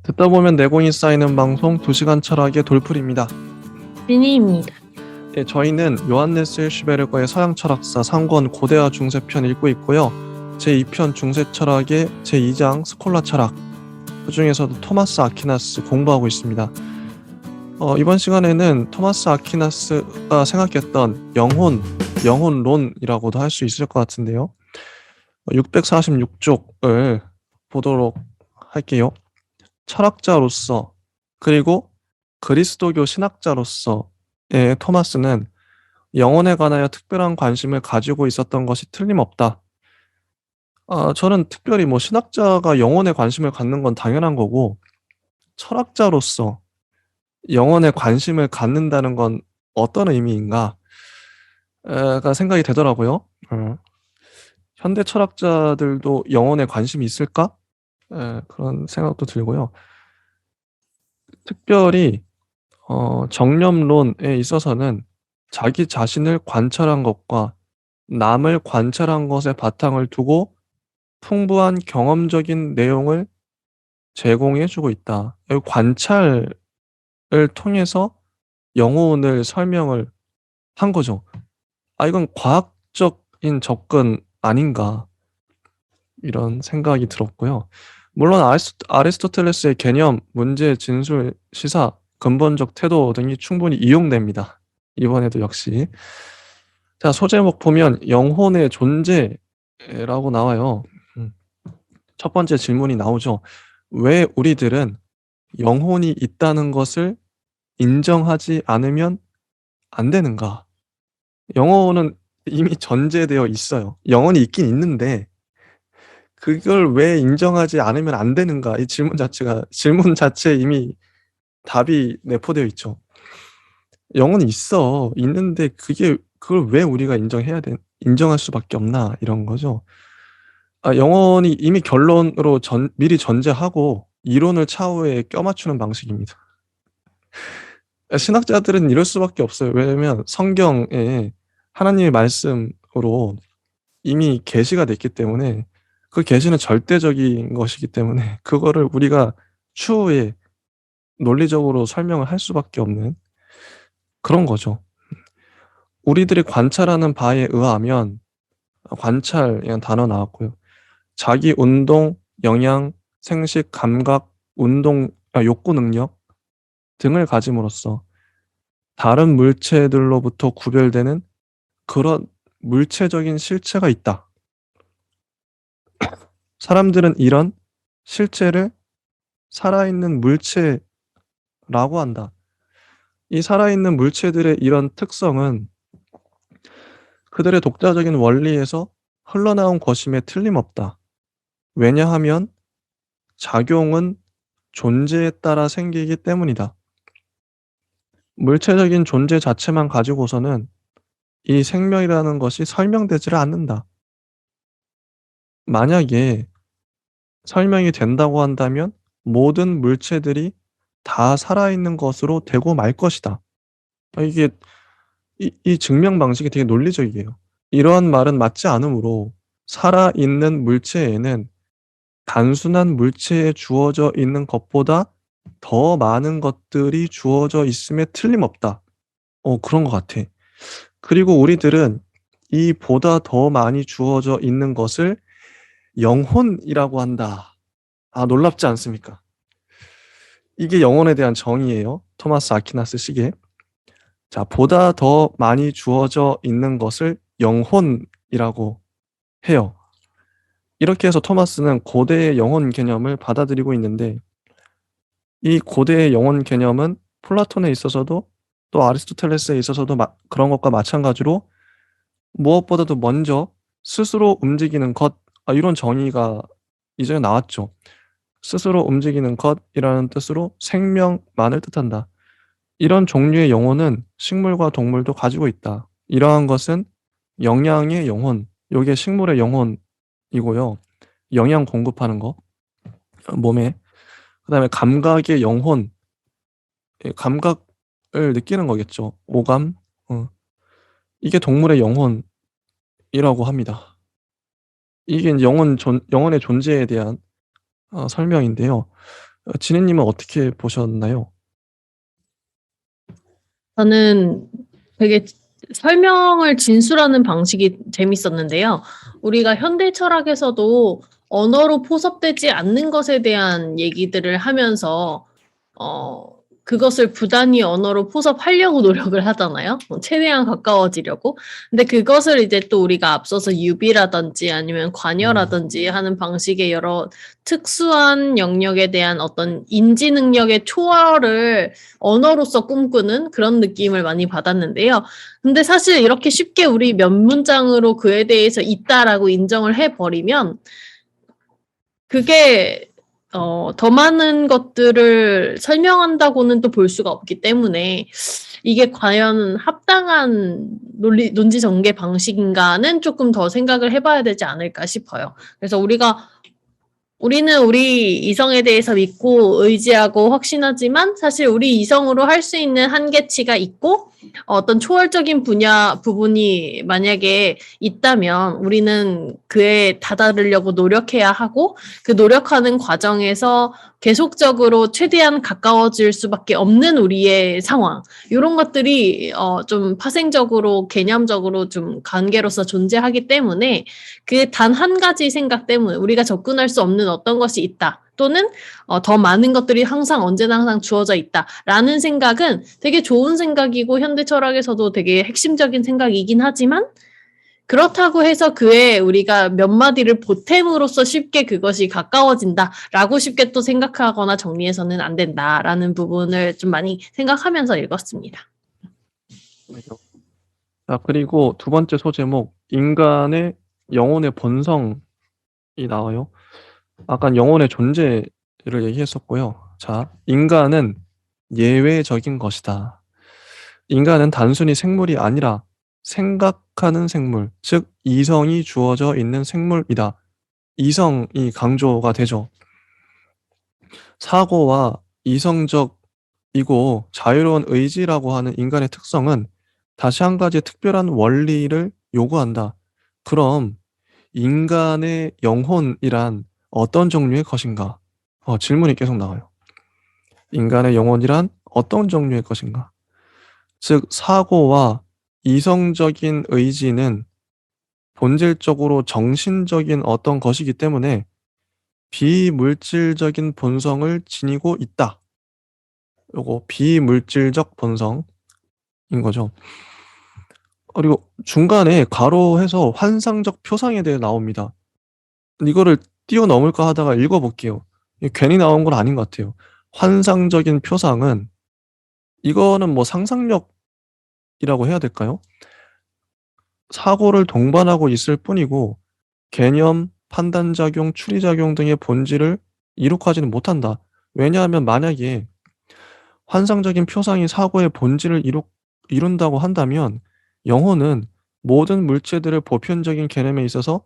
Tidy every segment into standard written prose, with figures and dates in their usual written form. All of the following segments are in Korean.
듣다 보면 내공이 쌓이는 방송 2시간 철학의 돌풀입니다. 진이입니다. 예, 저희는 요한네스 힐슈베르거의 서양 철학사 상권 고대와 중세편 읽고 있고요. 제2편 중세 철학의 제2장 스콜라 철학, 그 중에서도 토마스 아퀴나스 공부하고 있습니다. 이번 시간에는 토마스 아퀴나스가 생각했던 영혼론이라고도 할 수 있을 것 같은데요. 646쪽을 보도록 할게요. 철학자로서 그리고 그리스도교 신학자로서의 토마스는 영혼에 관하여 특별한 관심을 가지고 있었던 것이 틀림없다. 저는 특별히 신학자가 영혼에 관심을 갖는 건 당연한 거고, 철학자로서 영혼에 관심을 갖는다는 건 어떤 의미인가? 가 생각이 되더라고요. 현대 철학자들도 영혼에 관심이 있을까? 그런 생각도 들고요. 특별히 정념론에 있어서는 자기 자신을 관찰한 것과 남을 관찰한 것에 바탕을 두고 풍부한 경험적인 내용을 제공해주고 있다. 이 관찰을 통해서 영혼을 설명을 한 거죠. 이건 과학적인 접근 아닌가, 이런 생각이 들었고요. 물론 아리스토텔레스의 개념, 문제, 진술, 시사, 근본적 태도 등이 충분히 이용됩니다. 이번에도 역시. 자, 소제목 보면 영혼의 존재라고 나와요. 첫 번째 질문이 나오죠. 왜 우리들은 영혼이 있다는 것을 인정하지 않으면 안 되는가? 영혼은 이미 전제되어 있어요. 영혼이 있긴 있는데 그걸 왜 인정하지 않으면 안 되는가? 이 질문 자체에 이미 답이 내포되어 있죠. 영혼이 있는데 그걸 왜 우리가 인정할 수밖에 없나, 이런 거죠. 영혼이 이미 결론으로 미리 전제하고 이론을 차후에 껴맞추는 방식입니다. 신학자들은 이럴 수밖에 없어요. 왜냐면 성경에 하나님의 말씀으로 이미 계시가 됐기 때문에, 그 계시는 절대적인 것이기 때문에 그거를 우리가 추후에 논리적으로 설명을 할 수밖에 없는 그런 거죠. 우리들이 관찰하는 바에 의하면, 관찰이라는 단어 나왔고요. 자기 운동, 영양, 생식, 감각, 욕구 능력 등을 가짐으로써 다른 물체들로부터 구별되는 그런 물체적인 실체가 있다. 사람들은 이런 실체를 살아있는 물체라고 한다. 이 살아있는 물체들의 이런 특성은 그들의 독자적인 원리에서 흘러나온 것임에 틀림없다. 왜냐하면 작용은 존재에 따라 생기기 때문이다. 물체적인 존재 자체만 가지고서는 이 생명이라는 것이 설명되지를 않는다. 만약에 설명이 된다고 한다면 모든 물체들이 다 살아있는 것으로 되고 말 것이다. 이게 이 증명 방식이 되게 논리적이에요. 이러한 말은 맞지 않으므로 살아있는 물체에는 단순한 물체에 주어져 있는 것보다 더 많은 것들이 주어져 있음에 틀림없다. 그런 것 같아. 그리고 우리들은 이 보다 더 많이 주어져 있는 것을 영혼이라고 한다. 놀랍지 않습니까? 이게 영혼에 대한 정의예요. 토마스 아퀴나스 시기에. 자, 보다 더 많이 주어져 있는 것을 영혼이라고 해요. 이렇게 해서 토마스는 고대의 영혼 개념을 받아들이고 있는데, 이 고대의 영혼 개념은 플라톤에 있어서도 또 아리스토텔레스에 있어서도 그런 것과 마찬가지로 무엇보다도 먼저 스스로 움직이는 것, 이런 정의가 이전에 나왔죠. 스스로 움직이는 것이라는 뜻으로 생명만을 뜻한다. 이런 종류의 영혼은 식물과 동물도 가지고 있다. 이러한 것은 영양의 영혼, 요게 식물의 영혼이고요. 영양 공급하는 거, 몸에. 그다음에 감각의 영혼, 감각을 느끼는 거겠죠. 오감. 이게 동물의 영혼이라고 합니다. 이게 영혼의 존재에 대한 설명인데요. 진희님은 어떻게 보셨나요? 저는 되게 설명을 진술하는 방식이 재밌었는데요. 우리가 현대 철학에서도 언어로 포섭되지 않는 것에 대한 얘기들을 하면서 그것을 부단히 언어로 포섭하려고 노력을 하잖아요. 최대한 가까워지려고. 근데 그것을 이제 또 우리가 앞서서 유비라든지 아니면 관여라든지 하는 방식의 여러 특수한 영역에 대한 어떤 인지 능력의 초월을 언어로서 꿈꾸는 그런 느낌을 많이 받았는데요. 근데 사실 이렇게 쉽게 우리 몇 문장으로 그에 대해서 있다라고 인정을 해버리면 그게 더 많은 것들을 설명한다고는 또 볼 수가 없기 때문에 이게 과연 합당한 논지 전개 방식인가는 조금 더 생각을 해봐야 되지 않을까 싶어요. 그래서 우리는 우리 이성에 대해서 믿고 의지하고 확신하지만 사실 우리 이성으로 할 수 있는 한계치가 있고 어떤 초월적인 부분이 만약에 있다면 우리는 그에 다다르려고 노력해야 하고 그 노력하는 과정에서 계속적으로 최대한 가까워질 수밖에 없는 우리의 상황. 이런 것들이 좀 파생적으로 개념적으로 좀 관계로서 존재하기 때문에 그 단 한 가지 생각 때문에 우리가 접근할 수 없는 어떤 것이 있다. 또는 더 많은 것들이 언제나 항상 주어져 있다라는 생각은 되게 좋은 생각이고 현대 철학에서도 되게 핵심적인 생각이긴 하지만 그렇다고 해서 그에 우리가 몇 마디를 보탬으로써 쉽게 그것이 가까워진다라고 쉽게 또 생각하거나 정리해서는 안 된다라는 부분을 좀 많이 생각하면서 읽었습니다. 자, 그리고 두 번째 소제목, 인간의 영혼의 본성이 나와요. 아까 영혼의 존재를 얘기했었고요. 자, 인간은 예외적인 것이다. 인간은 단순히 생물이 아니라 생각하는 생물, 즉 이성이 주어져 있는 생물이다. 이성이 강조가 되죠. 사고와 이성적이고 자유로운 의지라고 하는 인간의 특성은 다시 한 가지 특별한 원리를 요구한다. 그럼 인간의 영혼이란 어떤 종류의 것인가? 질문이 계속 나와요. 인간의 영혼이란 어떤 종류의 것인가? 즉, 사고와 이성적인 의지는 본질적으로 정신적인 어떤 것이기 때문에 비물질적인 본성을 지니고 있다. 요거 비물질적 본성인 거죠. 그리고 중간에 괄호해서 환상적 표상에 대해 나옵니다. 이거를 뛰어넘을까 하다가 읽어볼게요. 괜히 나온 건 아닌 것 같아요. 환상적인 표상은 이거는 뭐 상상력이라고 해야 될까요? 사고를 동반하고 있을 뿐이고 개념, 판단작용, 추리작용 등의 본질을 이룩하지는 못한다. 왜냐하면 만약에 환상적인 표상이 사고의 본질을 이룬다고 한다면 영혼은 모든 물체들의 보편적인 개념에 있어서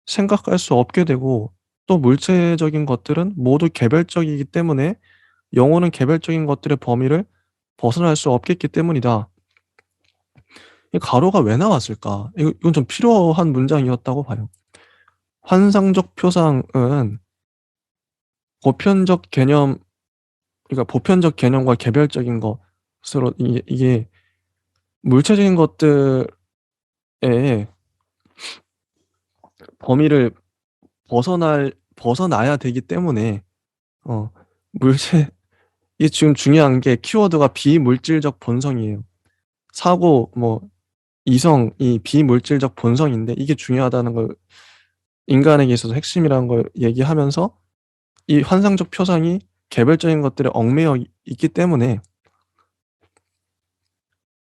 생각할 수 없게 되고 또 물체적인 것들은 모두 개별적이기 때문에 영혼은 개별적인 것들의 범위를 벗어날 수 없겠기 때문이다. 이 가로가 왜 나왔을까? 이건 좀 필요한 문장이었다고 봐요. 환상적 표상은 보편적 개념, 그러니까 보편적 개념과 개별적인 것으로 이게 물체적인 것들의 범위를 벗어나야 되기 때문에 어 물체 이게 지금 중요한 게 키워드가 비물질적 본성이에요. 사고 뭐 이성이 비물질적 본성인데 이게 중요하다는 걸 인간에게 있어서 핵심이라는 걸 얘기하면서 이 환상적 표상이 개별적인 것들에 얽매여 있기 때문에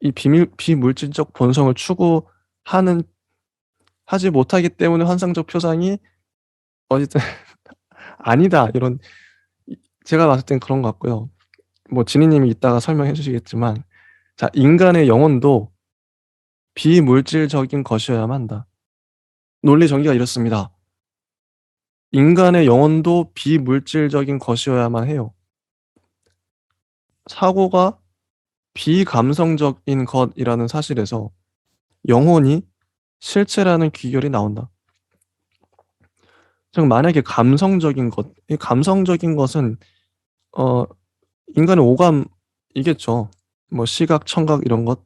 이 비물질적 본성을 하지 못하기 때문에 환상적 표상이 어쨌든 아니다 이런 제가 봤을 땐 그런 것 같고요. 뭐 진희님이 이따가 설명해 주시겠지만 자 인간의 영혼도 비물질적인 것이어야만 한다. 논리 전개가 이렇습니다. 인간의 영혼도 비물질적인 것이어야만 해요. 사고가 비감성적인 것이라는 사실에서 영혼이 실체라는 귀결이 나온다. 즉 만약에 감성적인 것, 이 감성적인 것은 어 인간의 오감이겠죠. 뭐 시각, 청각 이런 것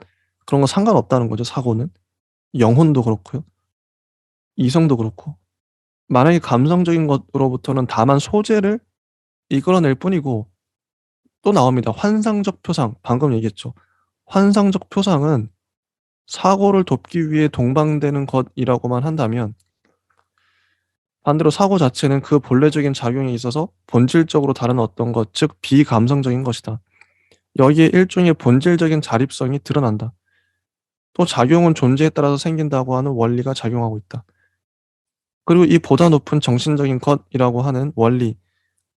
그런 거 상관없다는 거죠, 사고는. 영혼도 그렇고요. 이성도 그렇고. 만약에 감성적인 것으로부터는 다만 소재를 이끌어낼 뿐이고 또 나옵니다. 환상적 표상. 방금 얘기했죠. 환상적 표상은 사고를 돕기 위해 동방되는 것이라고만 한다면 반대로 사고 자체는 그 본래적인 작용에 있어서 본질적으로 다른 어떤 것, 즉 비감성적인 것이다. 여기에 일종의 본질적인 자립성이 드러난다. 또 작용은 존재에 따라서 생긴다고 하는 원리가 작용하고 있다. 그리고 이 보다 높은 정신적인 것이라고 하는 원리,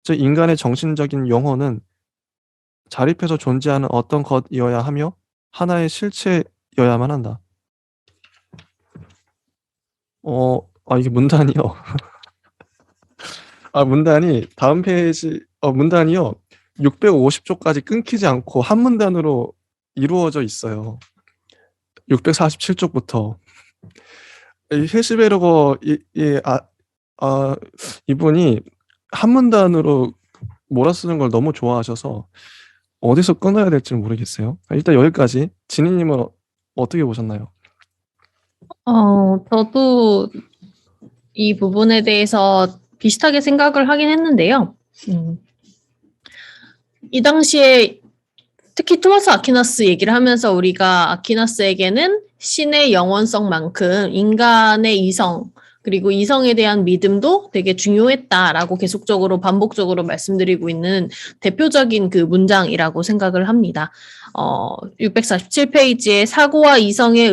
즉 인간의 정신적인 영혼은 자립해서 존재하는 어떤 것이어야 하며 하나의 실체여야만 한다. 이게 문단이요. 문단이 다음 페이지 문단이요. 650쪽까지 끊기지 않고 한 문단으로 이루어져 있어요. 647쪽부터. 이 헤시베르거 이분이 한 문단으로 몰아쓰는 걸 너무 좋아하셔서 어디서 끊어야 될지 모르겠어요. 일단 여기까지. 진희님은 어떻게 보셨나요? 저도 이 부분에 대해서 비슷하게 생각을 하긴 했는데요. 이 당시에 특히 토마스 아퀴나스 얘기를 하면서 우리가 아퀴나스에게는 신의 영원성만큼 인간의 이성, 그리고 이성에 대한 믿음도 되게 중요했다라고 계속적으로 반복적으로 말씀드리고 있는 대표적인 그 문장이라고 생각을 합니다. 647페이지에 사고와 이성의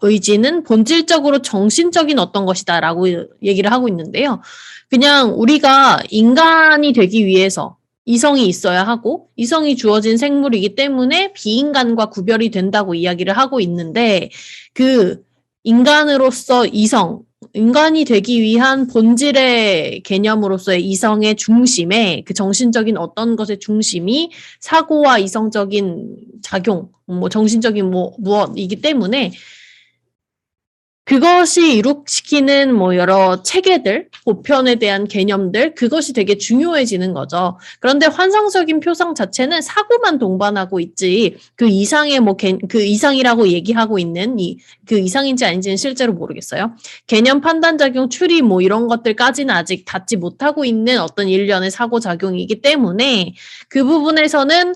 의지는 본질적으로 정신적인 어떤 것이다라고 얘기를 하고 있는데요. 그냥 우리가 인간이 되기 위해서 이성이 있어야 하고 이성이 주어진 생물이기 때문에 비인간과 구별이 된다고 이야기를 하고 있는데 그 인간으로서 이성, 인간이 되기 위한 본질의 개념으로서의 이성의 중심에 그 정신적인 어떤 것의 중심이 사고와 이성적인 작용, 뭐 정신적인 무엇이기 때문에 그것이 이룩시키는 뭐 여러 체계들, 보편에 대한 개념들, 그것이 되게 중요해지는 거죠. 그런데 환상적인 표상 자체는 사고만 동반하고 있지, 그 이상의 그 이상이라고 얘기하고 있는 그 이상인지 아닌지는 실제로 모르겠어요. 개념 판단작용, 추리 뭐 이런 것들까지는 아직 닿지 못하고 있는 어떤 일련의 사고작용이기 때문에 그 부분에서는,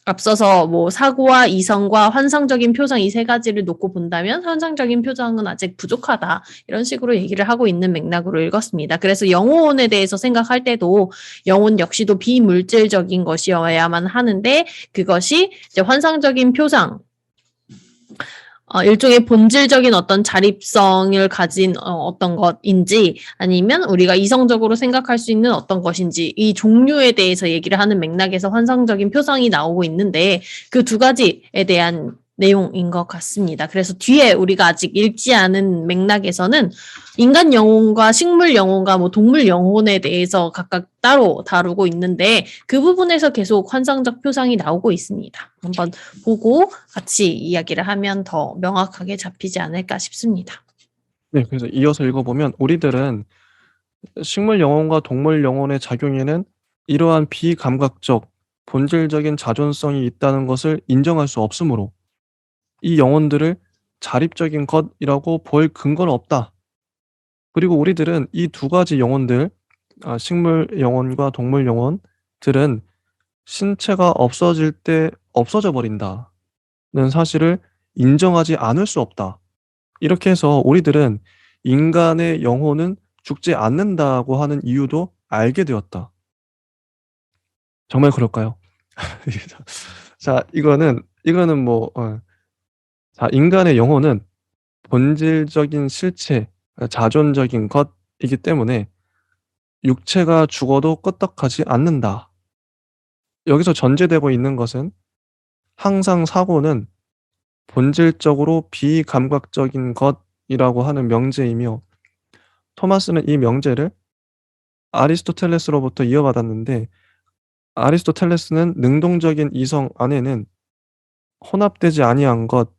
앞서서 뭐 사고와 이성과 환상적인 표상 이 세 가지를 놓고 본다면 환상적인 표상은 아직 부족하다. 이런 식으로 얘기를 하고 있는 맥락으로 읽었습니다. 그래서 영혼에 대해서 생각할 때도 영혼 역시도 비물질적인 것이어야만 하는데 그것이 이제 환상적인 표상, 일종의 본질적인 어떤 자립성을 가진 어떤 것인지 아니면 우리가 이성적으로 생각할 수 있는 어떤 것인지 이 종류에 대해서 얘기를 하는 맥락에서 환상적인 표상이 나오고 있는데 그 두 가지에 대한 내용인 것 같습니다. 그래서 뒤에 우리가 아직 읽지 않은 맥락에서는 인간 영혼과 식물 영혼과 뭐 동물 영혼에 대해서 각각 따로 다루고 있는데 그 부분에서 계속 환상적 표상이 나오고 있습니다. 한번 보고 같이 이야기를 하면 더 명확하게 잡히지 않을까 싶습니다. 네, 그래서 이어서 읽어보면 우리들은 식물 영혼과 동물 영혼의 작용에는 이러한 비감각적 본질적인 자존성이 있다는 것을 인정할 수 없으므로 이 영혼들을 자립적인 것이라고 볼 근거는 없다. 그리고 우리들은 이 두 가지 영혼들, 식물 영혼과 동물 영혼들은 신체가 없어질 때 없어져 버린다는 사실을 인정하지 않을 수 없다. 이렇게 해서 우리들은 인간의 영혼은 죽지 않는다고 하는 이유도 알게 되었다. 정말 그럴까요? 자, 이거는 뭐 자, 인간의 영혼은 본질적인 실체, 자존적인 것이기 때문에 육체가 죽어도 끄떡하지 않는다. 여기서 전제되고 있는 것은 항상 사고는 본질적으로 비감각적인 것이라고 하는 명제이며 토마스는 이 명제를 아리스토텔레스로부터 이어받았는데 아리스토텔레스는 능동적인 이성 안에는 혼합되지 아니한 것,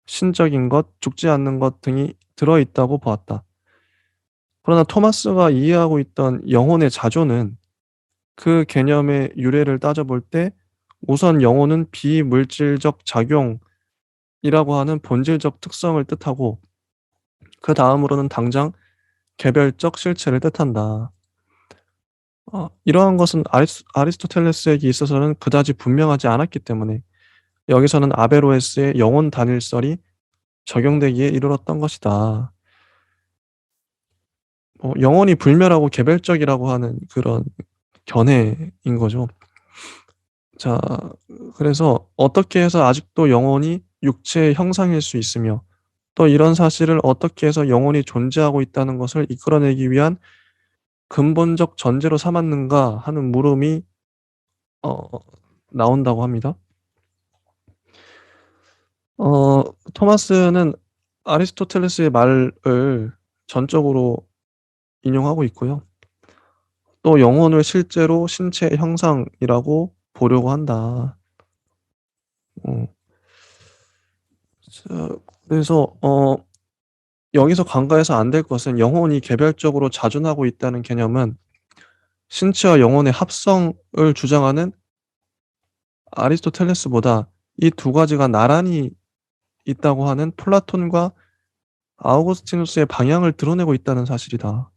신적인 것, 죽지 않는 것 등이 들어있다고 보았다. 그러나 토마스가 이해하고 있던 영혼의 자존은 그 개념의 유래를 따져볼 때 우선 영혼은 비물질적 작용이라고 하는 본질적 특성을 뜻하고 그 다음으로는 당장 개별적 실체를 뜻한다. 이러한 것은 아리스토텔레스에게 있어서는 그다지 분명하지 않았기 때문에 여기서는 아베로에스의 영혼 단일설이 적용되기에 이르렀던 것이다. 영혼이 불멸하고 개별적이라고 하는 그런 견해인 거죠. 자, 그래서 어떻게 해서 아직도 영혼이 육체의 형상일 수 있으며 또 이런 사실을 어떻게 해서 영혼이 존재하고 있다는 것을 이끌어내기 위한 근본적 전제로 삼았는가 하는 물음이 어, 나온다고 합니다. 어, 토마스는 아리스토텔레스의 말을 전적으로 인용하고 있고요. 또 영혼을 실제로 신체의 형상이라고 보려고 한다. 어, 자, 그래서 여기서 간과해서 안 될 것은 영혼이 개별적으로 자존하고 있다는 개념은 신체와 영혼의 합성을 주장하는 아리스토텔레스보다 이 두 가지가 나란히 있다고 하는 플라톤과 아우구스티누스의 방향을 드러내고 있다는 사실이다.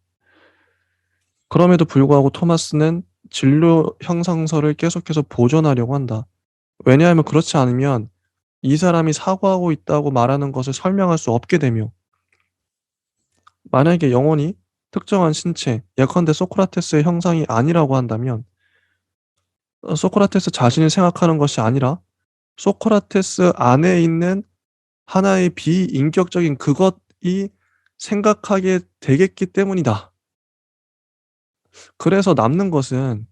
그럼에도 불구하고 토마스는 진료 형상설을 계속해서 보존하려고 한다. 왜냐하면 그렇지 않으면 이 사람이 사고하고 있다고 말하는 것을 설명할 수 없게 되며 만약에 영혼이 특정한 신체, 예컨대 소크라테스의 형상이 아니라고 한다면 소크라테스 자신이 생각하는 것이 아니라 소크라테스 안에 있는 하나의 비인격적인 그것이 생각하게 되겠기 때문이다. 그래서 남는 것은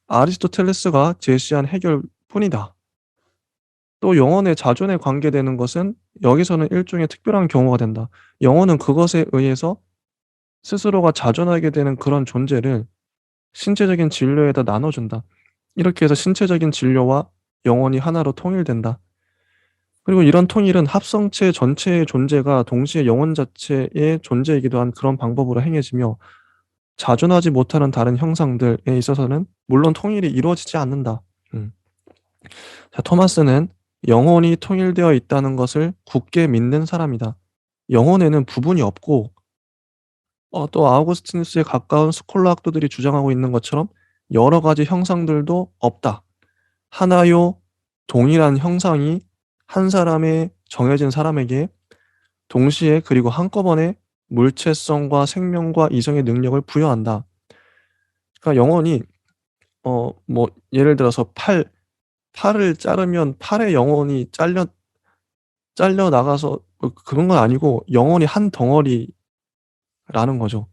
아리스토텔레스가 제시한 해결뿐이다. 또 영혼의 자존에 관계되는 것은 여기서는 일종의 특별한 경우가 된다. 영혼은 그것에 의해서 스스로가 자존하게 되는 그런 존재를 신체적인 진료에다 나눠준다. 이렇게 해서 신체적인 진료와 영혼이 하나로 통일된다. 그리고 이런 통일은 합성체 전체의 존재가 동시에 영혼 자체의 존재이기도 한 그런 방법으로 행해지며 자존하지 못하는 다른 형상들에 있어서는 물론 통일이 이루어지지 않는다. 음. 자, 토마스는 영혼이 통일되어 있다는 것을 굳게 믿는 사람이다. 영혼에는 부분이 없고 또 아우구스티누스에 가까운 스콜라 학도들이 주장하고 있는 것처럼 여러 가지 형상들도 없다. 하나요 동일한 형상이 한 사람의 정해진 사람에게 동시에 그리고 한꺼번에 물체성과 생명과 이성의 능력을 부여한다. 그러니까 영혼이 뭐 예를 들어서 팔을 자르면 팔의 영혼이 잘려 나가서 그런 건 아니고 영혼이 한 덩어리라는 거죠.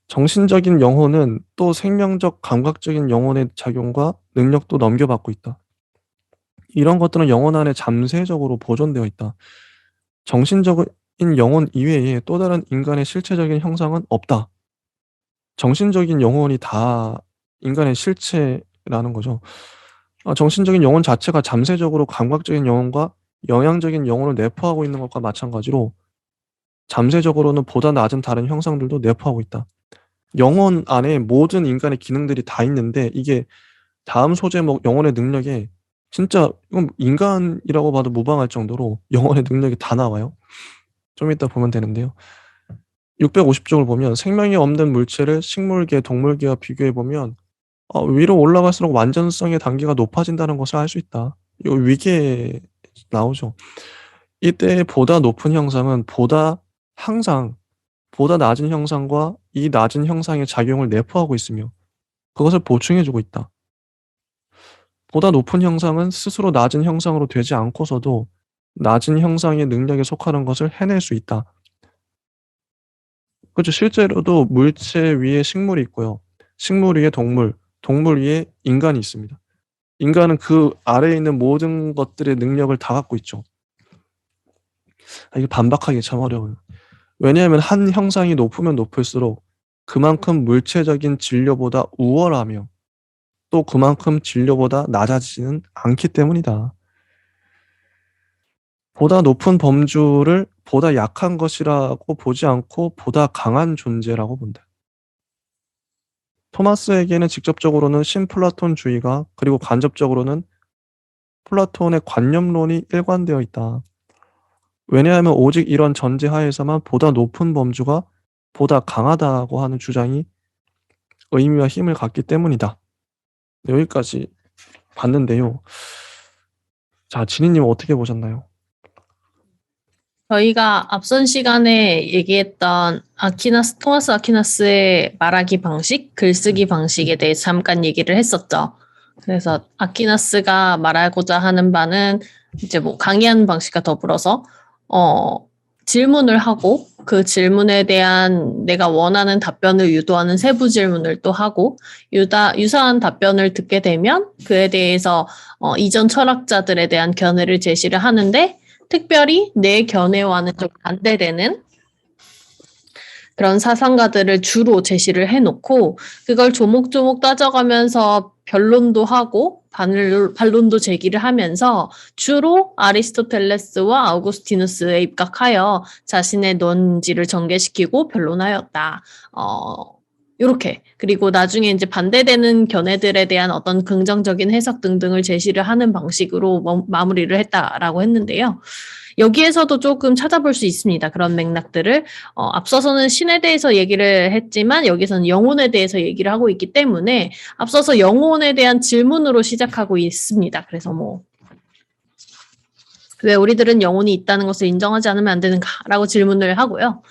정신적인 영혼은 또 생명적 감각적인 영혼의 작용과 능력도 넘겨받고 있다. 이런 것들은 영혼 안에 잠재적으로 보존되어 있다. 정신적인 영혼 이외에 또 다른 인간의 실체적인 형상은 없다. 정신적인 영혼이 다 인간의 실체라는 거죠. 정신적인 영혼 자체가 잠재적으로 감각적인 영혼과 영양적인 영혼을 내포하고 있는 것과 마찬가지로 잠재적으로는 보다 낮은 다른 형상들도 내포하고 있다. 영혼 안에 모든 인간의 기능들이 다 있는데 이게 다음 소제목 영혼의 능력에 진짜 이건 인간이라고 봐도 무방할 정도로 영혼의 능력이 다 나와요. 좀 이따 보면 되는데요. 650쪽을 보면 생명이 없는 물체를 식물계, 동물계와 비교해 보면 위로 올라갈수록 완전성의 단계가 높아진다는 것을 알 수 있다. 이거 위계에 나오죠. 이때 보다 높은 형상은 항상 보다 낮은 형상과 이 낮은 형상의 작용을 내포하고 있으며 그것을 보충해 주고 있다. 보다 높은 형상은 스스로 낮은 형상으로 되지 않고서도 낮은 형상의 능력에 속하는 것을 해낼 수 있다. 그렇죠. 실제로도 물체 위에 식물이 있고요. 식물 위에 동물, 동물 위에 인간이 있습니다. 인간은 그 아래에 있는 모든 것들의 능력을 다 갖고 있죠. 이게 반박하기 참 어려워요. 왜냐하면 한 형상이 높으면 높을수록 그만큼 물체적인 진료보다 우월하며 또 그만큼 진료보다 낮아지지는 않기 때문이다. 보다 높은 범주를 보다 약한 것이라고 보지 않고 보다 강한 존재라고 본다. 토마스에게는 직접적으로는 신플라톤주의가 그리고 간접적으로는 플라톤의 관념론이 일관되어 있다. 왜냐하면 오직 이런 전제하에서만 보다 높은 범주가 보다 강하다고 하는 주장이 의미와 힘을 갖기 때문이다. 여기까지 봤는데요. 자, 지니님 어떻게 보셨나요? 저희가 앞선 시간에 얘기했던 토마스 아퀴나스의 말하기 방식, 글쓰기 방식에 대해서 잠깐 얘기를 했었죠. 그래서 아퀴나스가 말하고자 하는 바는 이제 뭐 강의하는 방식과 더불어서 질문을 하고 그 질문에 대한 내가 원하는 답변을 유도하는 세부 질문을 또 하고 유사한 답변을 듣게 되면 그에 대해서 이전 철학자들에 대한 견해를 제시를 하는데 특별히 내 견해와는 좀 반대되는 그런 사상가들을 주로 제시를 해놓고 그걸 조목조목 따져가면서 변론도 하고 반론도 제기를 하면서 주로 아리스토텔레스와 아우구스티누스에 입각하여 자신의 논지를 전개시키고 변론하였다. 이렇게 그리고 나중에 이제 반대되는 견해들에 대한 어떤 긍정적인 해석 등등을 제시를 하는 방식으로 마무리를 했다라고 했는데요. 여기에서도 조금 찾아볼 수 있습니다. 그런 맥락들을 앞서서는 신에 대해서 얘기를 했지만 여기서는 영혼에 대해서 얘기를 하고 있기 때문에 앞서서 영혼에 대한 질문으로 시작하고 있습니다. 그래서 왜 우리들은 영혼이 있다는 것을 인정하지 않으면 안 되는가라고 질문을 하고요.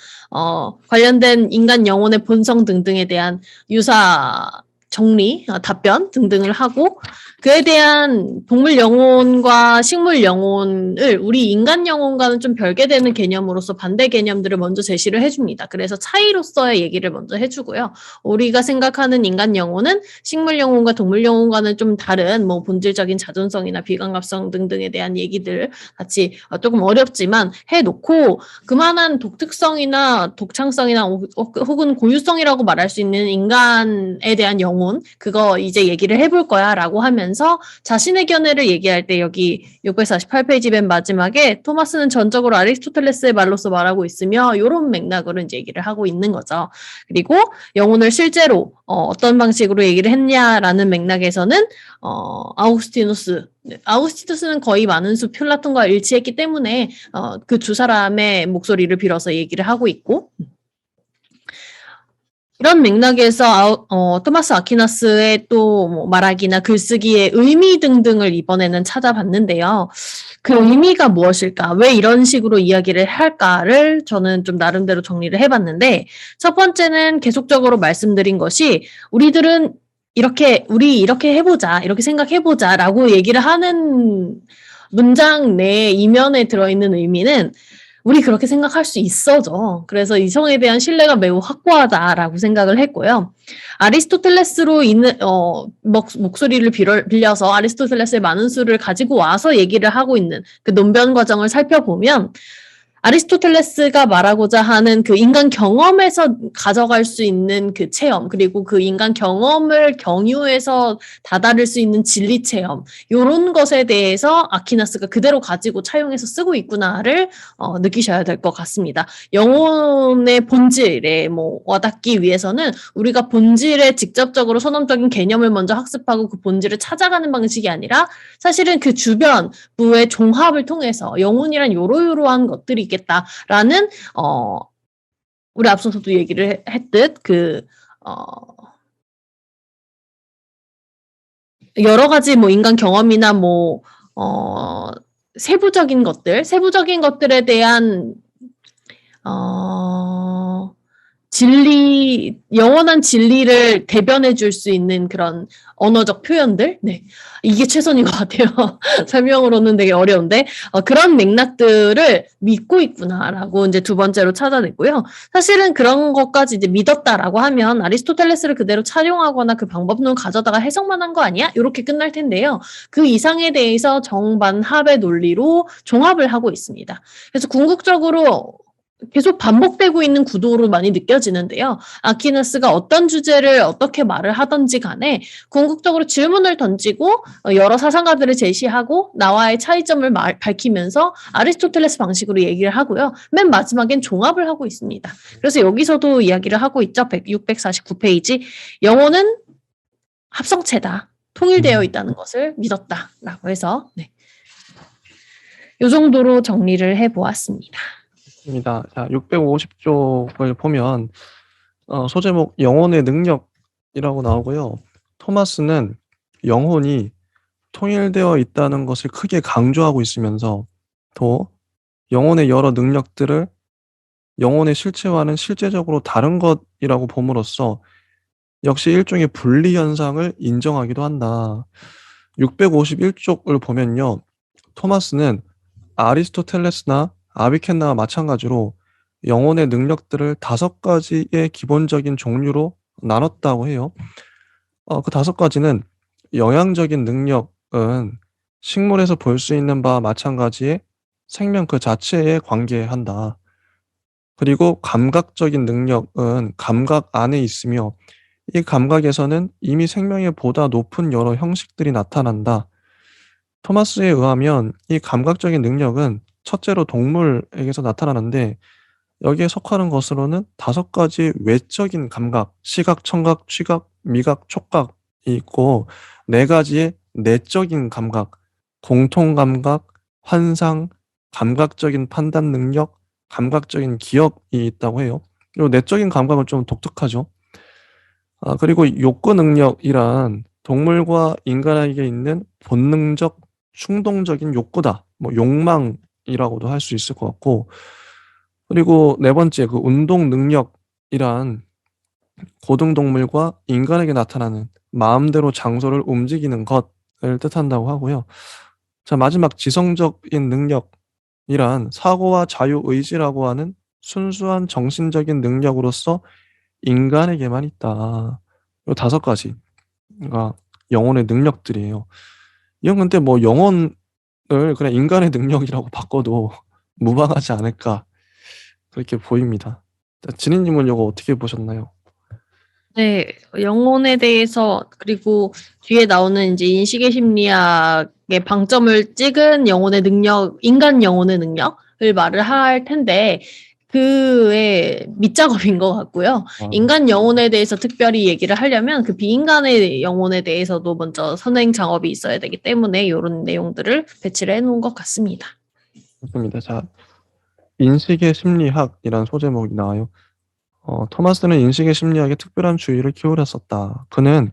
관련된 인간 영혼의 본성 등등에 대한 유사 정리, 답변 등등을 하고 그에 대한 동물 영혼과 식물 영혼을 우리 인간 영혼과는 좀 별개되는 개념으로서 반대 개념들을 먼저 제시를 해줍니다. 그래서 차이로서의 얘기를 먼저 해주고요. 우리가 생각하는 인간 영혼은 식물 영혼과 동물 영혼과는 좀 다른 본질적인 자존성이나 비관감성 등등에 대한 얘기들 같이 조금 어렵지만 해놓고 그만한 독특성이나 독창성이나 혹은 고유성이라고 말할 수 있는 인간에 대한 영혼 그거 이제 얘기를 해볼 거야 라고 하면서 자신의 견해를 얘기할 때 여기 648페이지 맨 마지막에 토마스는 전적으로 아리스토텔레스의 말로서 말하고 있으며 이런 맥락으로 이제 얘기를 하고 있는 거죠. 그리고 영혼을 실제로 어떤 방식으로 얘기를 했냐라는 맥락에서는 아우구스티누스는 거의 많은 수 플라톤과 일치했기 때문에 그 두 사람의 목소리를 빌어서 얘기를 하고 있고 이런 맥락에서 토마스 아퀴나스의 또 말하기나 글쓰기의 의미 등등을 이번에는 찾아봤는데요. 그 의미가 무엇일까? 왜 이런 식으로 이야기를 할까를 저는 좀 나름대로 정리를 해봤는데 첫 번째는 계속적으로 말씀드린 것이 우리들은 우리 이렇게 해보자, 이렇게 생각해보자 라고 얘기를 하는 문장 내 이면에 들어있는 의미는 우리 그렇게 생각할 수 있어죠. 그래서 이성에 대한 신뢰가 매우 확고하다라고 생각을 했고요. 아리스토텔레스로 목소리를 빌려서 아리스토텔레스의 많은 수를 가지고 와서 얘기를 하고 있는 그 논변 과정을 살펴보면 아리스토텔레스가 말하고자 하는 그 인간 경험에서 가져갈 수 있는 그 체험 그리고 그 인간 경험을 경유해서 다다를 수 있는 진리 체험 이런 것에 대해서 아퀴나스가 그대로 가지고 차용해서 쓰고 있구나를 느끼셔야 될 것 같습니다. 영혼의 본질에 와닿기 위해서는 우리가 본질에 직접적으로 선언적인 개념을 먼저 학습하고 그 본질을 찾아가는 방식이 아니라 사실은 그 주변부의 종합을 통해서 영혼이란 요러요러한 것들이 있겠다라는 우리 앞서서도 얘기를 했듯 여러 가지 인간 경험이나 세부적인 것들에 대한 영원한 진리를 대변해 줄 수 있는 그런 언어적 표현들? 네. 이게 최선인 것 같아요. 설명으로는 되게 어려운데, 그런 맥락들을 믿고 있구나라고 이제 두 번째로 찾아냈고요. 사실은 그런 것까지 이제 믿었다라고 하면 아리스토텔레스를 그대로 차용하거나 그 방법론을 가져다가 해석만 한 거 아니야? 이렇게 끝날 텐데요. 그 이상에 대해서 정반합의 논리로 종합을 하고 있습니다. 그래서 궁극적으로 계속 반복되고 있는 구도로 많이 느껴지는데요. 아퀴나스가 어떤 주제를 어떻게 말을 하든지 간에 궁극적으로 질문을 던지고 여러 사상가들을 제시하고 나와의 차이점을 밝히면서 아리스토텔레스 방식으로 얘기를 하고요. 맨 마지막엔 종합을 하고 있습니다. 그래서 여기서도 이야기를 하고 있죠. 649페이지. 영혼은 합성체다. 통일되어 있다는 것을 믿었다라고 해서 이 정도로 정리를 해보았습니다. 입니다. 자, 650쪽을 보면 소제목 영혼의 능력이라고 나오고요. 토마스는 영혼이 통일되어 있다는 것을 크게 강조하고 있으면서 또 영혼의 여러 능력들을 영혼의 실체와는 실제적으로 다른 것이라고 봄으로써 역시 일종의 분리 현상을 인정하기도 한다. 651쪽을 보면요. 토마스는 아리스토텔레스나 아비켄나와 마찬가지로 영혼의 능력들을 5가지의 기본적인 종류로 나눴다고 해요. 그 5가지는 영양적인 능력은 식물에서 볼 수 있는 바와 마찬가지의 생명 그 자체에 관계한다. 그리고 감각적인 능력은 감각 안에 있으며 이 감각에서는 이미 생명의 보다 높은 여러 형식들이 나타난다. 토마스에 의하면 이 감각적인 능력은 첫째로 동물에게서 나타나는데 여기에 속하는 것으로는 5가지 외적인 감각, 시각, 청각, 취각, 미각, 촉각이 있고 4가지의 내적인 감각, 공통 감각, 환상, 감각적인 판단 능력, 감각적인 기억이 있다고 해요. 요 내적인 감각은 좀 독특하죠. 그리고 욕구 능력이란 동물과 인간에게 있는 본능적 충동적인 욕구다. 뭐 욕망이라고도 할 수 있을 것 같고 그리고 4번째 그 운동 능력이란 고등동물과 인간에게 나타나는 마음대로 장소를 움직이는 것을 뜻한다고 하고요. 자, 마지막 지성적인 능력이란 사고와 자유의지라고 하는 순수한 정신적인 능력으로서 인간에게만 있다. 요 5가지가 영혼의 능력들이에요. 이건 근데 뭐 영혼을 그냥 인간의 능력이라고 바꿔도 무방하지 않을까 그렇게 보입니다. 진희님은 이거 어떻게 보셨나요? 네, 영혼에 대해서 그리고 뒤에 나오는 이제 인식의 심리학의 방점을 찍은 영혼의 능력, 인간 영혼의 능력을 말을 할 텐데 그의 밑작업인 것 같고요. 인간 영혼에 대해서 특별히 얘기를 하려면 그 비인간의 영혼에 대해서도 먼저 선행 작업이 있어야 되기 때문에 이런 내용들을 배치를 해놓은 것 같습니다. 좋습니다. 자, 인식의 심리학이란 소제목이 나와요. 토마스는 인식의 심리학에 특별한 주의를 기울였었다. 그는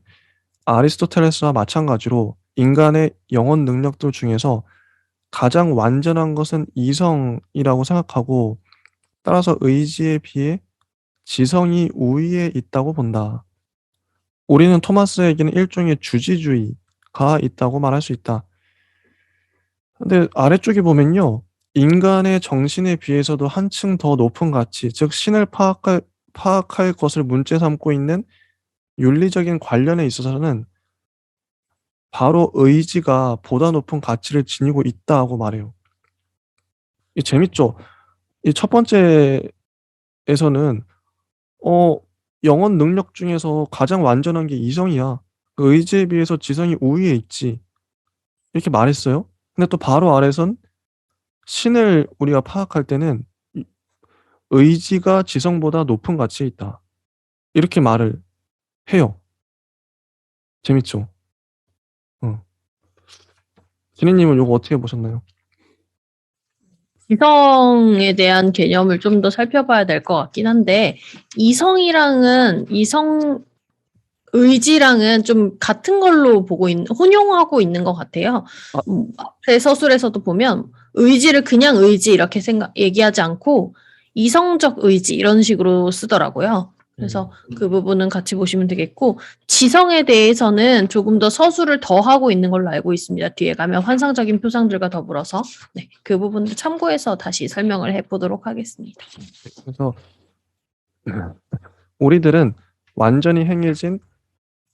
아리스토텔레스와 마찬가지로 인간의 영혼 능력들 중에서 가장 완전한 것은 이성이라고 생각하고 따라서 의지에 비해 지성이 우위에 있다고 본다. 우리는 토마스에게는 일종의 주지주의가 있다고 말할 수 있다. 근데 아래쪽에 보면요. 인간의 정신에 비해서도 한층 더 높은 가치, 즉 신을 파악할 것을 문제 삼고 있는 윤리적인 관련에 있어서는 바로 의지가 보다 높은 가치를 지니고 있다고 말해요. 이 재밌죠? 이 첫 번째에서는 어 영혼 능력 중에서 가장 완전한 게 이성이야. 그 의지에 비해서 지성이 우위에 있지. 이렇게 말했어요. 근데 또 바로 아래선 신을 우리가 파악할 때는 이 의지가 지성보다 높은 가치에 있다. 이렇게 말을 해요. 재밌죠? 어. 지니님은 요거 어떻게 보셨나요? 이성에 대한 개념을 좀 더 살펴봐야 될 것 같긴 한데 이성 의지랑은 좀 같은 걸로 혼용하고 있는 것 같아요. 아. 앞에 서술에서도 보면 의지를 그냥 의지 이렇게 얘기하지 않고 이성적 의지 이런 식으로 쓰더라고요. 그래서 그 부분은 같이 보시면 되겠고 지성에 대해서는 조금 더 서술을 더 하고 있는 걸로 알고 있습니다. 뒤에 가면 환상적인 표상들과 더불어서 그 부분도 참고해서 다시 설명을 해보도록 하겠습니다. 그래서 우리들은 완전히 행해진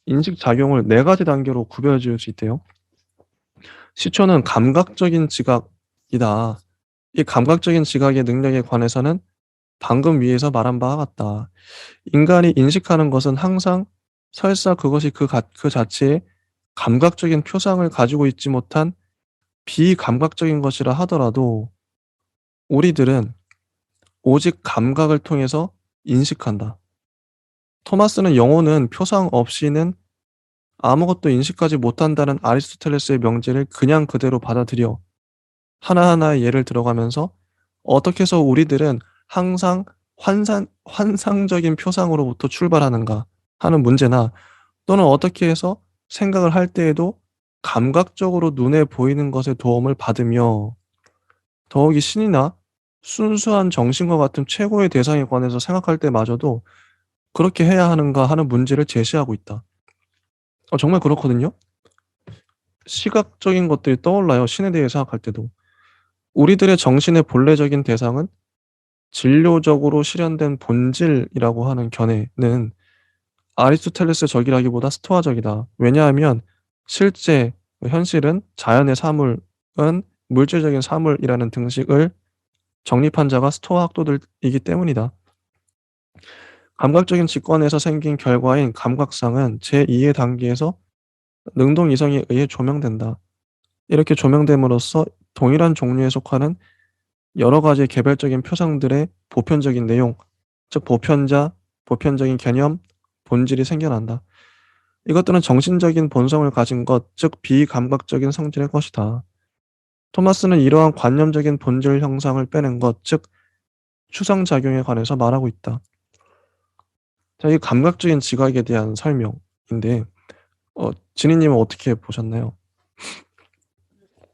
인식 작용을 4가지 단계로 구별해 줄 수 있대요. 시초는 감각적인 지각이다. 이 감각적인 지각의 능력에 관해서는 방금 위에서 말한 바와 같다. 인간이 인식하는 것은 항상 설사 그것이 그 자체의 감각적인 표상을 가지고 있지 못한 비감각적인 것이라 하더라도 우리들은 오직 감각을 통해서 인식한다. 토마스는 영혼은 표상 없이는 아무것도 인식하지 못한다는 아리스토텔레스의 명제를 그냥 그대로 받아들여 하나하나의 예를 들어가면서 어떻게 해서 우리들은 항상 환상적인 표상으로부터 출발하는가 하는 문제나, 또는 어떻게 해서 생각을 할 때에도 감각적으로 눈에 보이는 것의 도움을 받으며 더욱이 신이나 순수한 정신과 같은 최고의 대상에 관해서 생각할 때마저도 그렇게 해야 하는가 하는 문제를 제시하고 있다. 정말 그렇거든요. 시각적인 것들이 떠올라요. 신에 대해 생각할 때도. 우리들의 정신의 본래적인 대상은 진료적으로 실현된 본질이라고 하는 견해는 아리스토텔레스적이라기보다 스토아적이다. 왜냐하면 실제 현실은 자연의 사물은 물질적인 사물이라는 등식을 정립한 자가 스토아 학도들이기 때문이다. 감각적인 직관에서 생긴 결과인 감각상은 제2의 단계에서 능동이성에 의해 조명된다. 이렇게 조명됨으로써 동일한 종류에 속하는 여러 가지 개별적인 표상들의 보편적인 내용, 즉 보편자, 보편적인 개념, 본질이 생겨난다. 이것들은 정신적인 본성을 가진 것, 즉 비감각적인 성질의 것이다. 토마스는 이러한 관념적인 본질 형상을 빼낸 것, 즉 추상작용에 관해서 말하고 있다. 자, 이 감각적인 지각에 대한 설명인데 진희님은 어떻게 보셨나요?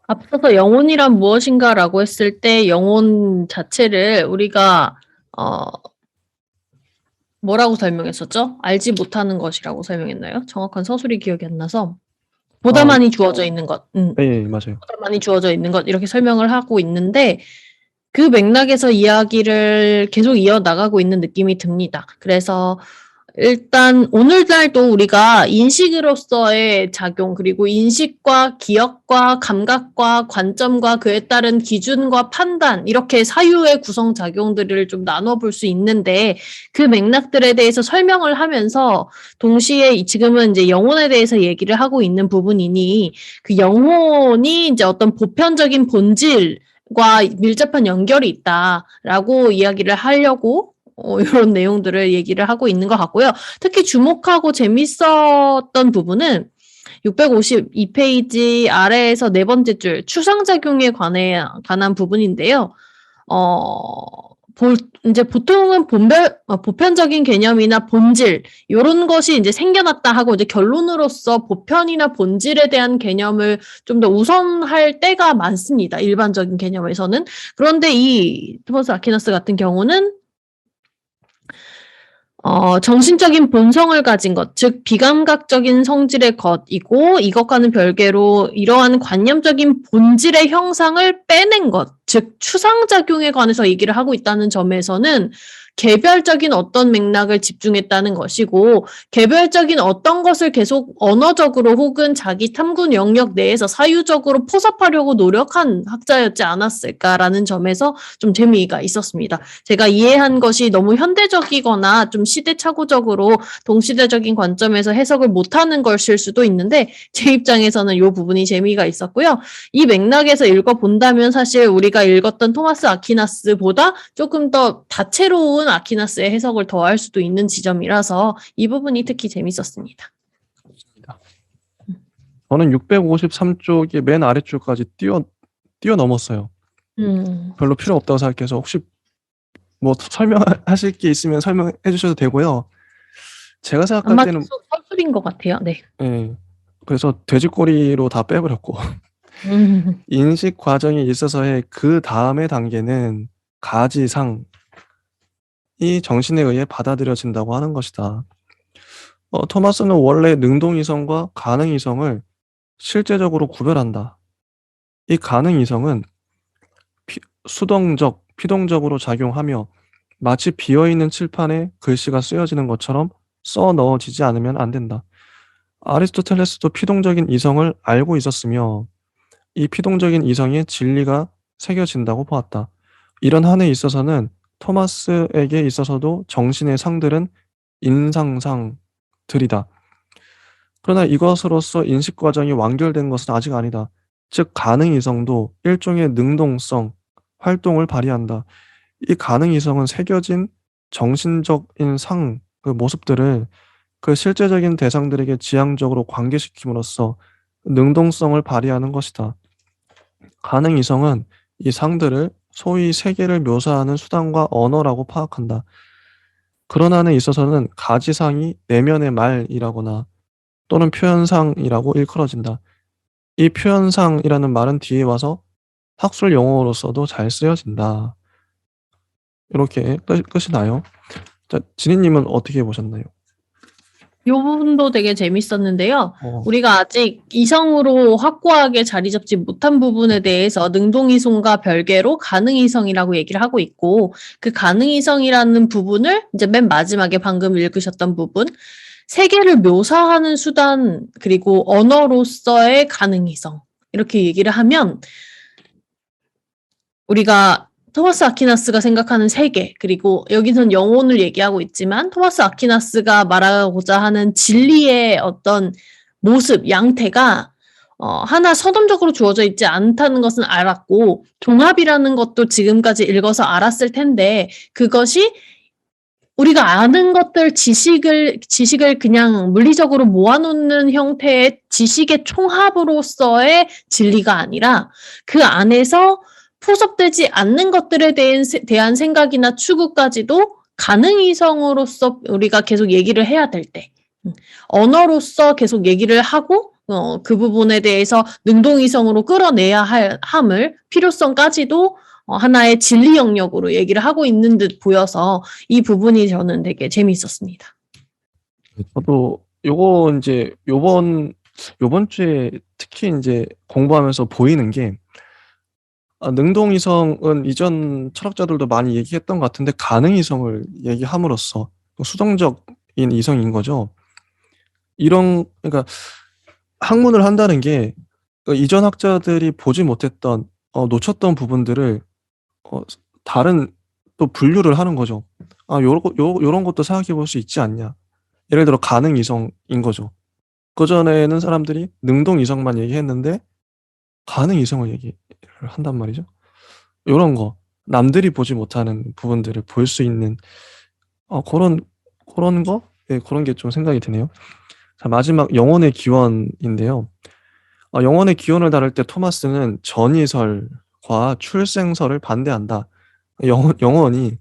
앞서서 영혼이란 무엇인가라고 했을 때 영혼 자체를 우리가 뭐라고 설명했었죠? 알지 못하는 것이라고 설명했나요? 정확한 서술이 기억이 안 나서 보다 많이 주어져 있는 것. 네, 맞아요. 보다 많이 주어져 있는 것 이렇게 설명을 하고 있는데 그 맥락에서 이야기를 계속 이어나가고 있는 느낌이 듭니다. 그래서 일단 오늘날도 우리가 인식으로서의 작용, 그리고 인식과 기억과 감각과 관점과 그에 따른 기준과 판단, 이렇게 사유의 구성작용들을 좀 나눠볼 수 있는데 그 맥락들에 대해서 설명을 하면서 동시에 지금은 이제 영혼에 대해서 얘기를 하고 있는 부분이니 그 영혼이 이제 어떤 보편적인 본질 과 밀접한 연결이 있다라고 이야기를 하려고 이런 내용들을 얘기를 하고 있는 것 같고요. 특히 주목하고 재밌었던 부분은 652페이지 아래에서 네 번째 줄 추상작용에 관한 부분인데요. 이제 보통은 보편적인 개념이나 본질 이런 것이 이제 생겨났다 하고 이제 결론으로서 보편이나 본질에 대한 개념을 좀 더 우선할 때가 많습니다. 일반적인 개념에서는. 그런데 이 토마스 아퀴나스 같은 경우는 정신적인 본성을 가진 것, 즉 비감각적인 성질의 것이고 이것과는 별개로 이러한 관념적인 본질의 형상을 빼낸 것, 즉 추상작용에 관해서 얘기를 하고 있다는 점에서는 개별적인 어떤 맥락을 집중했다는 것이고 개별적인 어떤 것을 계속 언어적으로 혹은 자기 탐구 영역 내에서 사유적으로 포섭하려고 노력한 학자였지 않았을까라는 점에서 좀 재미가 있었습니다. 제가 이해한 것이 너무 현대적이거나 좀 시대착오적으로 동시대적인 관점에서 해석을 못하는 것일 수도 있는데 제 입장에서는 이 부분이 재미가 있었고요. 이 맥락에서 읽어본다면 사실 우리가 읽었던 토마스 아퀴나스보다 조금 더 다채로운 아퀴나스의 해석을 더할 수도 있는 지점이라서 이 부분이 특히 재밌었습니다. 저는 653쪽의 맨 아래줄까지 뛰어넘었어요. 별로 필요 없다고 생각해서 혹시 뭐 설명하실 게 있으면 설명해 주셔도 되고요. 제가 생각할 아마 때는 서술인 것 같아요. 네. 예. 그래서 돼지꼬리로 다 빼버렸고 인식 과정에 있어서의 그 다음의 단계는 가지상이 정신에 의해 받아들여진다고 하는 것이다. 토마스는 원래 능동이성과 가능이성을 실제적으로 구별한다. 이 가능이성은 수동적, 피동적으로 작용하며 마치 비어있는 칠판에 글씨가 쓰여지는 것처럼 써 넣어지지 않으면 안 된다. 아리스토텔레스도 피동적인 이성을 알고 있었으며 이 피동적인 이성에 진리가 새겨진다고 보았다. 이런 한에 있어서는 토마스에게 있어서도 정신의 상들은 인상상들이다. 그러나 이것으로써 인식 과정이 완결된 것은 아직 아니다. 즉 가능이성도 일종의 능동성, 활동을 발휘한다. 이 가능이성은 새겨진 정신적인 상, 그 모습들을 그 실제적인 대상들에게 지향적으로 관계시킴으로써 능동성을 발휘하는 것이다. 가능이성은 이 상들을 소위 세계를 묘사하는 수단과 언어라고 파악한다. 그런 한에 있어서는 가지상이 내면의 말이라거나 또는 표현상이라고 일컬어진다. 이 표현상이라는 말은 뒤에 와서 학술 용어로서도 잘 쓰여진다. 이렇게 끝이 나요. 자, 지니님은 어떻게 보셨나요? 요 부분도 되게 재밌었는데요. 어, 우리가 아직 이성으로 확고하게 자리 잡지 못한 부분에 대해서 능동이성과 별개로 가능이성이라고 얘기를 하고 있고, 그 가능이성이라는 부분을 이제 맨 마지막에 방금 읽으셨던 부분, 세계를 묘사하는 수단, 그리고 언어로서의 가능이성, 이렇게 얘기를 하면 우리가 토마스 아퀴나스가 생각하는 세계, 그리고 여기선 영혼을 얘기하고 있지만 토마스 아퀴나스가 말하고자 하는 진리의 어떤 모습, 양태가 하나 서dom적으로 주어져 있지 않다는 것은 알았고, 종합이라는 것도 지금까지 읽어서 알았을 텐데, 그것이 우리가 아는 것들, 지식을 그냥 물리적으로 모아놓는 형태의 지식의 총합으로서의 진리가 아니라 그 안에서 포섭되지 않는 것들에 대한 생각이나 추구까지도 가능이성으로서 우리가 계속 얘기를 해야 될 때, 언어로서 계속 얘기를 하고 그 부분에 대해서 능동이성으로 끌어내야 할 함을, 필요성까지도 하나의 진리 영역으로 얘기를 하고 있는 듯 보여서 이 부분이 저는 되게 재미있었습니다. 저도 요거 이제 요번 주에 특히 이제 공부하면서 보이는 게 능동이성은 이전 철학자들도 많이 얘기했던 것 같은데 가능이성을 얘기함으로써 수동적인 이성인 거죠. 그러니까 학문을 한다는 게 이전 학자들이 보지 못했던 놓쳤던 부분들을 다른 또 분류를 하는 거죠. 요런 것도 생각해 볼 수 있지 않냐. 예를 들어 가능이성인 거죠. 그전에는 사람들이 능동이성만 얘기했는데 가능이성을 얘기를 한단 말이죠. 요런 거 남들이 보지 못하는 부분들을 볼 수 있는 그런 거? 네, 그런 게 좀 생각이 드네요. 자, 마지막 영혼의 기원인데요. 영혼의 기원을 다룰 때 토마스는 전이설과 출생설을 반대한다. 영혼이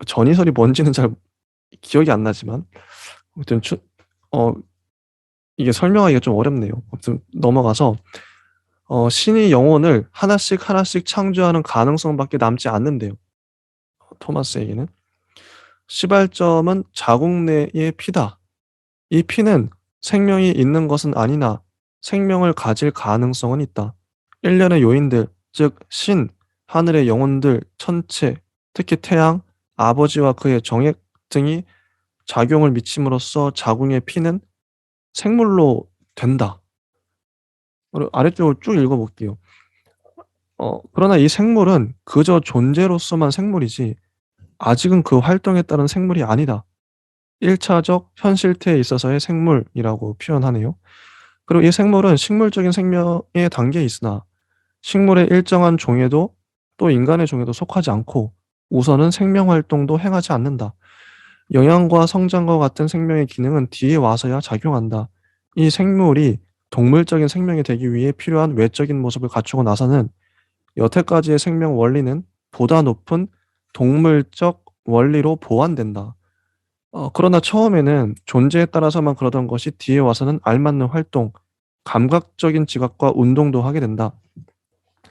전이설이 뭔지는 잘 기억이 안 나지만 아무튼 이게 설명하기가 좀 어렵네요. 아무튼 넘어가서 신이 영혼을 하나씩 하나씩 창조하는 가능성밖에 남지 않는데요. 토마스에게는 시발점은 자국 내의 피다. 이 피는 생명이 있는 것은 아니나 생명을 가질 가능성은 있다. 일련의 요인들, 즉 신, 하늘의 영혼들, 천체, 특히 태양, 아버지와 그의 정액 등이 작용을 미침으로써 자궁의 피는 생물로 된다. 아래쪽을 쭉 읽어볼게요. 그러나 이 생물은 그저 존재로서만 생물이지 아직은 그 활동에 따른 생물이 아니다. 1차적 현실태에 있어서의 생물이라고 표현하네요. 그리고 이 생물은 식물적인 생명의 단계에 있으나 식물의 일정한 종에도 또 인간의 종에도 속하지 않고 우선은 생명 활동도 행하지 않는다. 영양과 성장과 같은 생명의 기능은 뒤에 와서야 작용한다. 이 생물이 동물적인 생명이 되기 위해 필요한 외적인 모습을 갖추고 나서는 여태까지의 생명 원리는 보다 높은 동물적 원리로 보완된다. 그러나 처음에는 존재에 따라서만 그러던 것이 뒤에 와서는 알맞는 활동, 감각적인 지각과 운동도 하게 된다.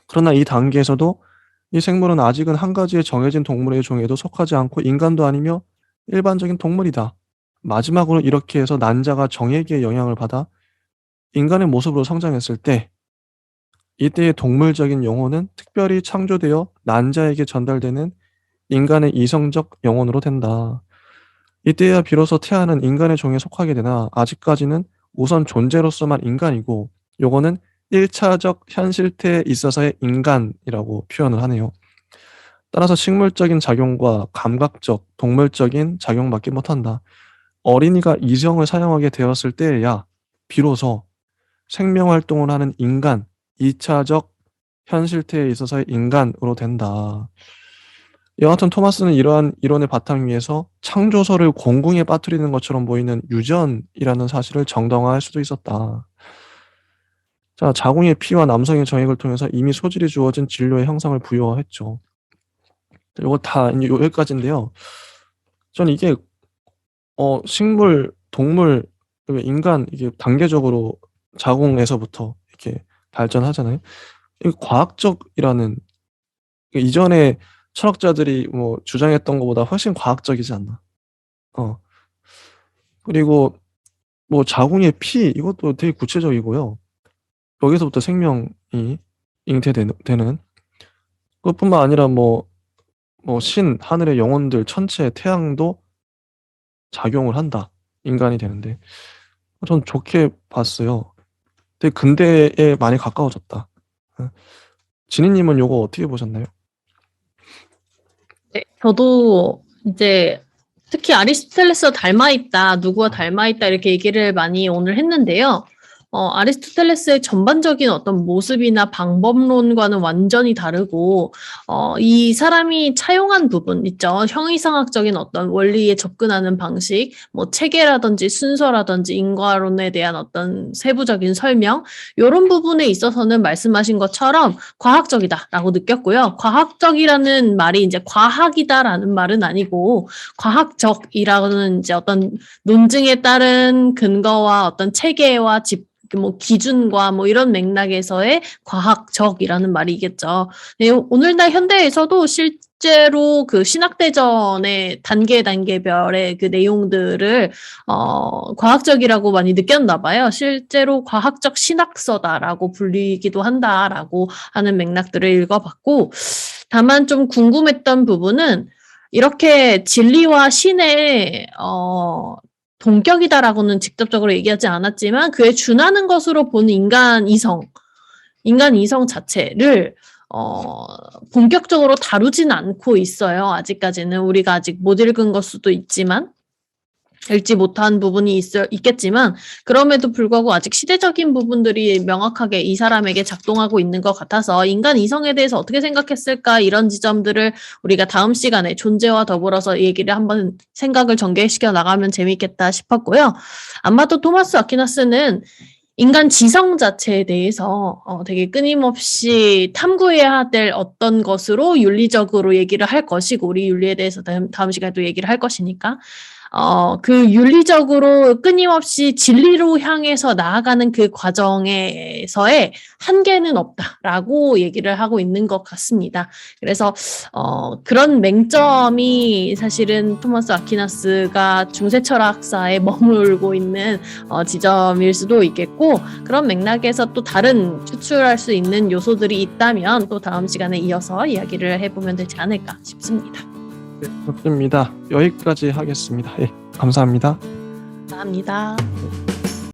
그러나 이 단계에서도 이 생물은 아직은 한 가지의 정해진 동물의 종에도 속하지 않고 인간도 아니며 일반적인 동물이다. 마지막으로 이렇게 해서 난자가 정에게 영향을 받아 인간의 모습으로 성장했을 때 이때의 동물적인 영혼은 특별히 창조되어 난자에게 전달되는 인간의 이성적 영혼으로 된다. 이때야 비로소 태아는 인간의 종에 속하게 되나 아직까지는 우선 존재로서만 인간이고 요거는 1차적 현실태에 있어서의 인간이라고 표현을 하네요. 따라서 식물적인 작용과 감각적, 동물적인 작용밖에 못한다. 어린이가 이성을 사용하게 되었을 때에야 비로소 생명활동을 하는 인간, 2차적 현실태에 있어서의 인간으로 된다. 이와 같은 토마스는 이러한 이론의 바탕 위에서 창조설을 공궁에 빠뜨리는 것처럼 보이는 유전이라는 사실을 정당화할 수도 있었다. 자, 자궁의 피와 남성의 정액을 통해서 이미 소질이 주어진 진료의 형상을 부여했죠. 이거 다 이제 여기까지인데요. 전 이게 식물, 동물, 인간 이게 단계적으로 자궁에서부터 이렇게 발전하잖아요. 이 과학적이라는 이전에 철학자들이 뭐 주장했던 것보다 훨씬 과학적이지 않나. 그리고 뭐 자궁의 피 이것도 되게 구체적이고요. 여기서부터 생명이 잉태되는 그것뿐만 아니라 뭐 하늘의 영혼들, 천체, 태양도 작용을 한다. 인간이 되는데 전 좋게 봤어요. 되게 근대에 많이 가까워졌다. 진희님은 요거 어떻게 보셨나요? 네, 저도 이제 특히 아리스토텔레스와 닮아있다, 누구와 닮아있다 이렇게 얘기를 많이 오늘 했는데요. 아리스토텔레스의 전반적인 어떤 모습이나 방법론과는 완전히 다르고 이 사람이 차용한 부분 있죠. 형이상학적인 어떤 원리에 접근하는 방식, 뭐 체계라든지 순서라든지 인과론에 대한 어떤 세부적인 설명 이런 부분에 있어서는 말씀하신 것처럼 과학적이다라고 느꼈고요. 과학적이라는 말이 이제 과학이다라는 말은 아니고 과학적이라는 이제 어떤 논증에 따른 근거와 어떤 체계와 뭐 기준과 뭐 이런 맥락에서의 과학적이라는 말이겠죠. 네, 오늘날 현대에서도 실제로 그 신학대전의 단계별의 그 내용들을 과학적이라고 많이 느꼈나 봐요. 실제로 과학적 신학서다라고 불리기도 한다라고 하는 맥락들을 읽어봤고, 다만 좀 궁금했던 부분은 이렇게 진리와 신의 동격이다라고는 직접적으로 얘기하지 않았지만 그에 준하는 것으로 보는 인간 이성 자체를 본격적으로 다루진 않고 있어요. 아직까지는 우리가 아직 못 읽은 걸 수도 있지만 읽지 못한 부분이 있겠지만 그럼에도 불구하고 아직 시대적인 부분들이 명확하게 이 사람에게 작동하고 있는 것 같아서 인간 이성에 대해서 어떻게 생각했을까 이런 지점들을 우리가 다음 시간에 존재와 더불어서 얘기를 한번 생각을 전개시켜 나가면 재밌겠다 싶었고요. 아마도 토마스 아퀴나스는 인간 지성 자체에 대해서 되게 끊임없이 탐구해야 될 어떤 것으로 윤리적으로 얘기를 할 것이고 우리 윤리에 대해서 다음 시간에 또 얘기를 할 것이니까 그 윤리적으로 끊임없이 진리로 향해서 나아가는 그 과정에서의 한계는 없다라고 얘기를 하고 있는 것 같습니다. 그래서 그런 맹점이 사실은 토마스 아퀴나스가 중세 철학사에 머물고 있는 지점일 수도 있겠고 그런 맥락에서 또 다른 추출할 수 있는 요소들이 있다면 또 다음 시간에 이어서 이야기를 해보면 되지 않을까 싶습니다. 네, 좋습니다. 여기까지 하겠습니다. 예, 감사합니다. 감사합니다.